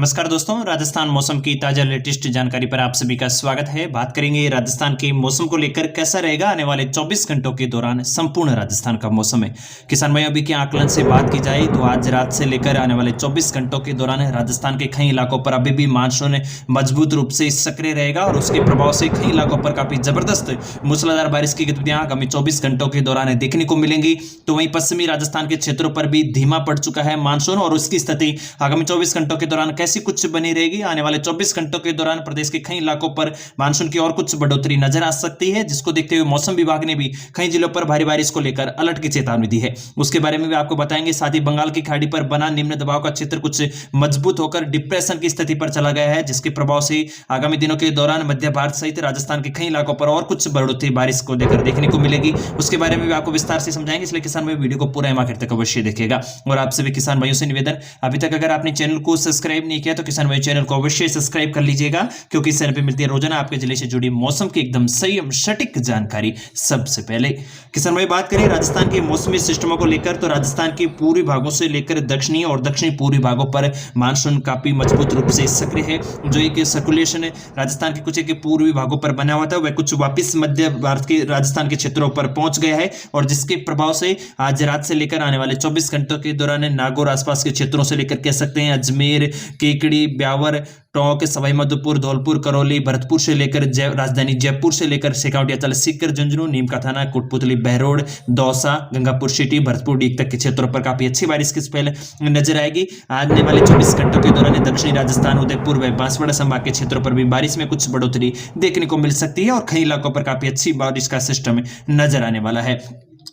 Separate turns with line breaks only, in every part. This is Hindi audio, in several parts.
नमस्कार दोस्तों, राजस्थान मौसम की ताजा लेटेस्ट जानकारी पर आप सभी का स्वागत है। बात करेंगे राजस्थान के मौसम को लेकर, कैसा रहेगा आने वाले 24 घंटों के दौरान संपूर्ण राजस्थान का मौसम है। किसान भाई, अभी के आकलन से बात की जाए तो आज रात से लेकर आने वाले 24 घंटों के दौरान राजस्थान के कई इलाकों पर अभी भी मानसून मजबूत रूप से सक्रिय रहेगा और उसके प्रभाव से कई इलाकों पर काफी जबरदस्त मूसलाधार बारिश की गतिविधियां आगामी 24 घंटों के दौरान देखने को मिलेंगी। तो वहीं पश्चिमी राजस्थान के क्षेत्रों पर भी धीमा पड़ चुका है मानसून और उसकी स्थिति आगामी 24 घंटों के दौरान कैसी कुछ बनी रहेगी। आने वाले 24 घंटों के दौरान प्रदेश के कई इलाकों पर मानसून की और कुछ बढ़ोतरी नजर आ सकती है, जिसको देखते हुए मौसम विभाग ने भी कई जिलों पर भारी बारिश को लेकर अलर्ट की चेतावनी दी है। उसके बारे में भी आपको बताएंगे। साथ ही बंगाल की खाड़ी पर बना निम्न दबाव का क्षेत्र कुछ मजबूत होकर डिप्रेशन की स्थिति पर चला गया है, जिसके प्रभाव से आगामी दिनों के दौरान मध्य भारत सहित राजस्थान के कई इलाकों पर और कुछ बढ़ोतरी बारिश को लेकर देखने को मिलेगी। उसके बारे में भी आपको विस्तार से समझाएंगे, इसलिए किसान भाई वीडियो को पूरा आखिर तक अवश्य देखिएगा। और आप सभी किसान भाइयों से निवेदन, अभी तक अगर आपने चैनल को सब्सक्राइब नहीं किया तो किसान भाई चैनल को अवश्य सब्सक्राइब कर लीजिएगा, क्योंकि इस चैनल पे मिलती है रोजाना आपके जिले से जुड़ी मौसम की एकदम सही एवं सटीक जानकारी सबसे पहले। किसान भाई, बात करें राजस्थान के मौसमी सिस्टमों को लेकर तो राजस्थान के पूर्वी भागों से लेकर दक्षिणी और दक्षिणी पूर्वी भागों पर मानसून काफी मजबूत रूप से सक्रिय है। जो एक सर्कुलेशन राजस्थान के कुछ एक पूर्वी भागों पर बना हुआ था, वह कुछ वापिस मध्य भारत के राजस्थान के क्षेत्रों पर पहुंच गया है और जिसके प्रभाव से आज रात से लेकर आने वाले 24 घंटों के दौरान नागौर आसपास के क्षेत्रों से लेकर कह सकते हैं अजमेर, केकड़ी, ब्यावर, टोंक, सवाई माधोपुर, धौलपुर, करौली, भरतपुर से लेकर राजधानी जयपुर से लेकर शेखावटी, अचल, सीकर, झुंझुनू, नीम का थाना, कोटपुतली, बहरोड, दौसा, गंगापुर सिटी, भरतपुर डीग तक के क्षेत्रों पर काफी अच्छी बारिश की स्पेल नजर आएगी। आने वाले 24 घंटों के दौरान दक्षिणी राजस्थान, उदयपुर व बांसवाड़ा संभाग के क्षेत्रों पर भी बारिश में कुछ बढ़ोतरी देखने को मिल सकती है और कई इलाकों पर काफी अच्छी बारिश का सिस्टम नजर आने वाला है।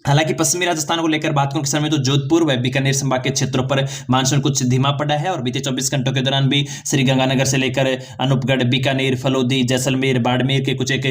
हालांकि पश्चिमी राजस्थान को लेकर बात करूं किसान में तो जोधपुर व बीकानेर संभाग के क्षेत्रों पर मानसून कुछ धीमा पड़ा है और बीते 24 घंटों के दौरान भी श्रीगंगानगर से लेकर अनूपगढ़, बीकानेर, फलोदी, जैसलमेर, बाड़मेर के कुछ एक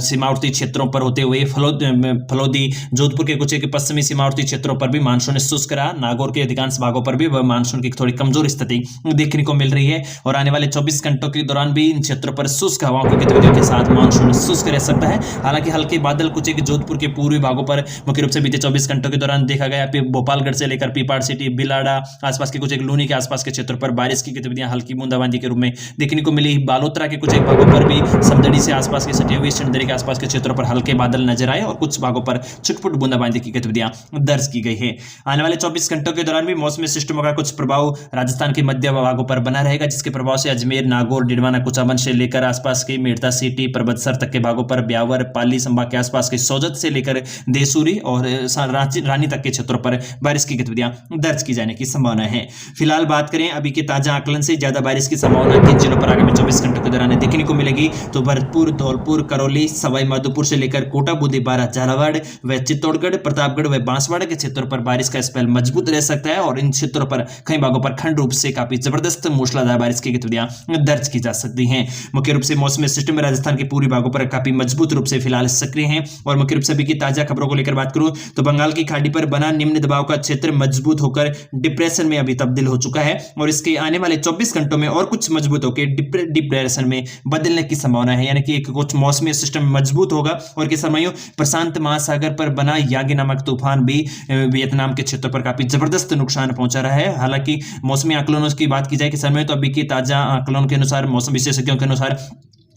सीमावर्ती क्षेत्रों पर होते हुए फलोदी, जोधपुर के कुछ एक पश्चिमी सीमावर्ती क्षेत्रों पर भी मानसून शुष्क रहा। नागौर के अधिकांश भागों पर भी मानसून की थोड़ी कमजोर स्थिति देखने को मिल रही है और आने वाले 24 घंटों के दौरान भी इन क्षेत्रों पर शुष्क हवाओं की गतिविधियों के साथ मानसून शुष्क रह सकता है। हालांकि हल्के बादल कुछ एक जोधपुर के पूर्वी भागों पर मुख्य रूप से बीते 24 घंटों के दौरान देखा गया। भोपालगढ़ से लेकर पीपाड़ सिटी, बिलाड़ा आसपास के कुछ एक लूनी के आसपास के क्षेत्रों पर बारिश की गतिविधियां हल्की बूंदाबांदी के रूप में देखने को मिली। बालोतरा के कुछ एक भागों पर भी समदड़ी से आसपास के सटे हुए सिंदरी के आसपास के क्षेत्रों पर हल्के बादल नजर आए और कुछ भागों पर छुटपुट बूंदाबांदी की गतिविधियां दर्ज की गई है। आने वाले 24 घंटों के दौरान भी मौसमी सिस्टमों का कुछ प्रभाव राजस्थान के मध्य भागों पर बना रहेगा, जिसके प्रभाव से अजमेर, नागौर, डिडवाना, कुचामन से लेकर आसपास के मेड़ता सिटी, परबतसर तक के भागों पर, ब्यावर, पाली संभाग के आसपास के सोजत से लेकर देसूरी और रानी तक के क्षेत्रों पर बारिश की गतिविधियां दर्ज की जाने की संभावना है। फिलहाल बात करें अभी के ताजा आकलन से ज्यादा बारिश की संभावना किन जिलों पर आगामी 24 घंटों के दौरान देखने को मिलेगी तो भरतपुर, धौलपुर, करौली, सवाई माधोपुर से लेकर कोटा, बूंदी, बारां, झालावाड़ व चित्तौड़गढ़, प्रतापगढ़ व बांसवाड़ा के क्षेत्रों पर बारिश का स्पेल मजबूत रह सकता है और इन क्षेत्रों पर कई भागों पर खंड रूप से काफी जबरदस्त मूसलाधार बारिश की गतिविधियां दर्ज की जा सकती हैं। मुख्य रूप से मौसमी सिस्टम राजस्थान के पूर्वी भागों पर काफी मजबूत रूप से फिलहाल सक्रिय है और मुख्य रूप से अभी की ताजा खबरों को लेकर बात करूं तो बंगाल की खाड़ी पर बना निम्न दबाव का क्षेत्र मजबूत होकर डिप्रेशन में अभी तब्दील हो चुका है और इसके आने वाले 24 घंटों में और कुछ मजबूत होकर डिप्रेशन में बदलने की संभावना है। यानी कि एक कुछ मौसमी सिस्टम मजबूत होगा और किस समय प्रशांत महासागर पर बना यागी नामक तूफान भी वियतनाम के क्षेत्र पर काफी जबरदस्त नुकसान पहुंचा रहा है। हालांकि मौसमी आकलनों की बात की जाए किस समय तो अभी के ताजा आकलन के अनुसार, मौसम विशेषज्ञों के अनुसार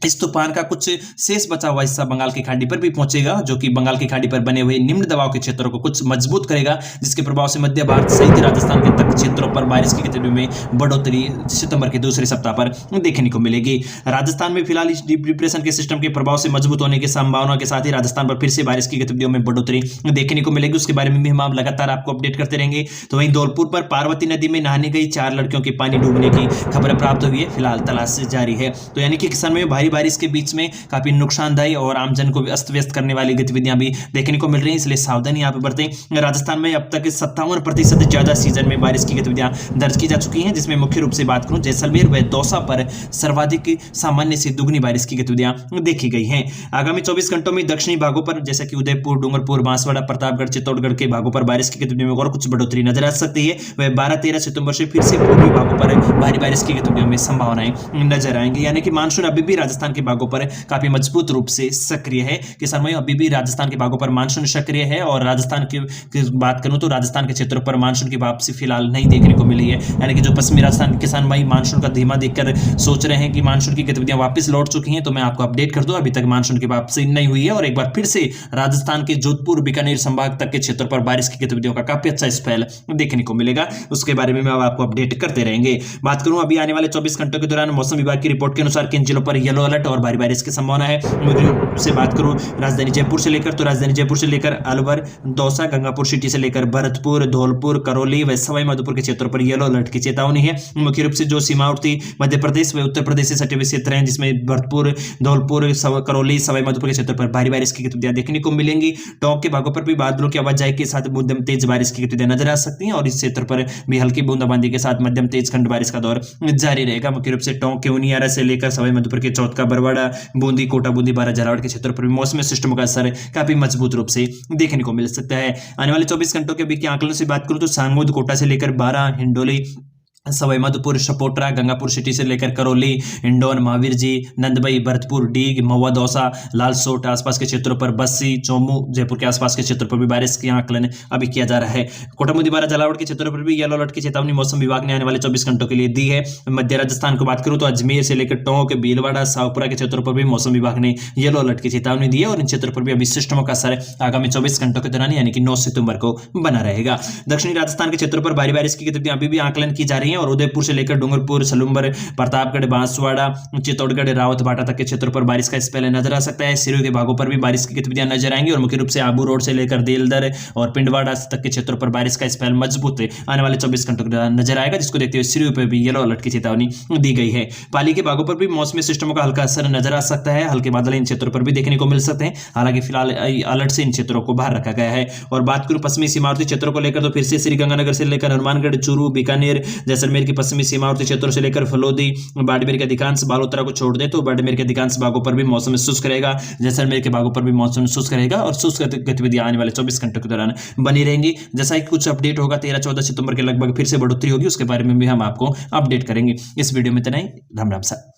इस तूफान का कुछ शेष बचा हुआ हिस्सा बंगाल की खाड़ी पर भी पहुंचेगा, जो कि बंगाल की खाड़ी पर बने हुए निम्न दबाव के क्षेत्रों को कुछ मजबूत करेगा, जिसके प्रभाव से मध्य भारत सहित राजस्थान के तक क्षेत्रों पर बारिश की गतिविधि में बढ़ोतरी सितंबर के दूसरे सप्ताह पर देखने को मिलेगी। राजस्थान में फिलहाल इस डिप्रेशन के सिस्टम के प्रभाव से मजबूत होने की संभावना के साथ ही राजस्थान पर फिर से बारिश की गतिविधियों में बढ़ोतरी देखने को मिलेगी। उसके बारे में भी हम लगातार आपको अपडेट करते रहेंगे। तो वहीं धौलपुर पर पार्वती नदी में नहाने गई 4 लड़कियों के पानी डूबने की खबर प्राप्त हुई है। फिलहाल तलाश जारी है। तो यानी कि किसान में भारी बारिश के बीच में काफी नुकसानदायी और आमजन को अस्त व्यस्त करने वाली गतिविधियां भी देखने को मिल रही हैं, इसलिए सावधानी यहां पर बरतें। राजस्थान में अब तक 57% ज्यादा सीजन में बारिश की गतिविधियां दर्ज की जा चुकी हैं, जिसमें मुख्य रूप से बात करूं जैसलमेर व दौसा पर सर्वाधिक सामान्य से दुगनी बारिश की गतिविधियां देखी गई हैं। आगामी 24 घंटों में दक्षिणी भागों पर जैसे कि उदयपुर, डूंगरपुर, बांसवाड़ा, प्रतापगढ़, चित्तौड़गढ़ के भागों पर बारिश की गतिविधियों में और कुछ बढ़ोतरी नजर आ सकती है। वह 12-13 सितंबर से फिर से पूर्वी भागों पर भारी बारिश की गतिविधियों में संभावनाएं नजर आएंगी। यानी कि मानसून अभी भी राजस्थान राजस्थान के भागों पर काफी मजबूत रूप से सक्रिय है। किसान भाइयों, अभी भी राजस्थान के भागों पर मानसून सक्रिय है और राजस्थान की बात करूं तो राजस्थान के क्षेत्रों पर मानसून की वापसी फिलहाल नहीं देखने को मिली है। यानी कि जो पश्चिमी राजस्थान के किसान भाई मानसून का धीमा देखकर सोच रहे हैं कि मानसून की गतिविधियां वापस लौट चुकी हैं, तो मैं आपको अपडेट कर दूं, अभी तक मानसून की वापसी नहीं हुई है और एक बार फिर से राजस्थान के जोधपुर बीकानेर संभाग तक के क्षेत्रों पर बारिश की गतिविधियों का काफी अच्छा स्पेल देखने को मिलेगा। उसके बारे में मैं आपको अपडेट करते रहेंगे। बात करूं अभी आने वाले 24 घंटों के दौरान मौसम विभाग की रिपोर्ट के अनुसार किन जिलों पर येलो अलर्ट और भारी बारिश की संभावना है। से बात करूं राजधानी जयपुर से लेकर, तो राजधानी जयपुर से लेकर अलवर, दौसा, गंगापुर सिटी से लेकर भरतपुर, धौलपुर, करौली व सवाई माधोपुर के क्षेत्रों पर येलो अलर्ट की चेतावनी है। मुख्य रूप से जो सीमावर्ती मध्य प्रदेश व उत्तर प्रदेश से सटे हुए क्षेत्र हैं, जिसमें भरतपुर, धौलपुर, करौली, सवाई माधोपुर के क्षेत्र पर भारी बारिश की गतिविधियां देखने को मिलेंगी। टोंक के भागों पर भी बादलों की आवाजाही के साथ मध्यम तेज बारिश की गतिविधियां नजर आ सकती हैं और इस क्षेत्र पर भी हल्की बूंदाबांदी के साथ मध्यम तेज खंड बारिश का दौर जारी रहेगा। मुख्य रूप से टोंक के उनियारा से लेकर सवाई माधोपुर के चौथ का बरवाड़ा, बूंदी, कोटा बूंदी, बारा, झालावाड़ के क्षेत्र पर भी मौसमी सिस्टम का असर काफी मजबूत रूप से देखने को मिल सकता है। आने वाले 24 घंटों के बीच के आंकड़ों से बात करूं तो सांगोद, कोटा से लेकर बारा, हिंडोली, सवाई माधोपुर, शपोटरा, गंगापुर सिटी से लेकर करौली, हिंडौन, महावीर जी, नंदबई, भरतपुर, डीग, महुआ, दौसा, लालसोट आसपास के क्षेत्रों पर, बस्सी, चौमू, जयपुर के आसपास के क्षेत्रों पर भी बारिश के आकलन अभी किया जा रहा है। कोटामुदी, बारा, झालावाड़ के क्षेत्रों पर भी येलो अलर्ट की चेतावनी मौसम विभाग ने आने वाले 24 घंटों के लिए दी है। मध्य राजस्थान को बात करूं तो अजमेर से लेकर टोंक, भीलवाड़ा, शाहपुरा के क्षेत्रों पर भी मौसम विभाग ने येलो अलर्ट की चेतावनी दी है और इन क्षेत्रों पर भी अभी सिस्टमों का असर आगामी 24 घंटों के दौरान यानी कि 9 सितंबर को बना रहेगा। दक्षिणी राजस्थान के क्षेत्रों पर भारी बारिश की गतिविधियां अभी भी आकलन की जा रही है और उदयपुर से लेकर डूंगरपुर, सलूंबर, प्रतापगढ़, बांसवाड़ा, चित्तौड़गढ़, रावत भाटा तक के क्षेत्रों पर बारिश का स्पेल नजर आ सकता है। सिरोही के भागों पर भी बारिश की गतिविधियां नजर आएंगी और मुख्य रूप से आबू रोड से लेकर देलदर और पिंडवाड़ा तक के क्षेत्रों पर बारिश का स्पेल मजबूत आने वाले 24 घंटों के दौरान नजर आएगा, जिसको देखते हुए सिरोही पर भी येलो अलर्ट की चेतावनी दी गई है। पाली के भागों पर भी मौसमी सिस्टमों का हल्का असर नजर आ सकता है। हल्के बादल इन क्षेत्रों पर भी देखने को मिल सकते हैं, हालांकि फिलहाल अलर्ट से इन क्षेत्रों को बाहर रखा गया है। और बात करूं पश्चिमी सीमावर्ती क्षेत्रों को लेकर तो फिर से श्रीगंगानगर से लेकर हनुमानगढ़, चूरू, बीकानेर, जैसलमेर की पश्चिमी सीमावर्ती क्षेत्रों से लेकर फलोदी, बाड़मेर के अधिकांश, बालोतरा को छोड़ दे तो बाड़मेर के अधिकांश भागों पर भी मौसम शुष्क रहेगा। जैसलमेर के भागों पर भी मौसम शुष्क रहेगा और शुष्क गतिविधियां आने वाले 24 घंटों के दौरान बनी रहेंगी। जैसा कि कुछ अपडेट होगा 13-14 सितंबर के लगभग फिर से बढ़ोतरी होगी, उसके बारे में भी हम आपको अपडेट करेंगे। इस वीडियो में इतना ही। राम राम सा।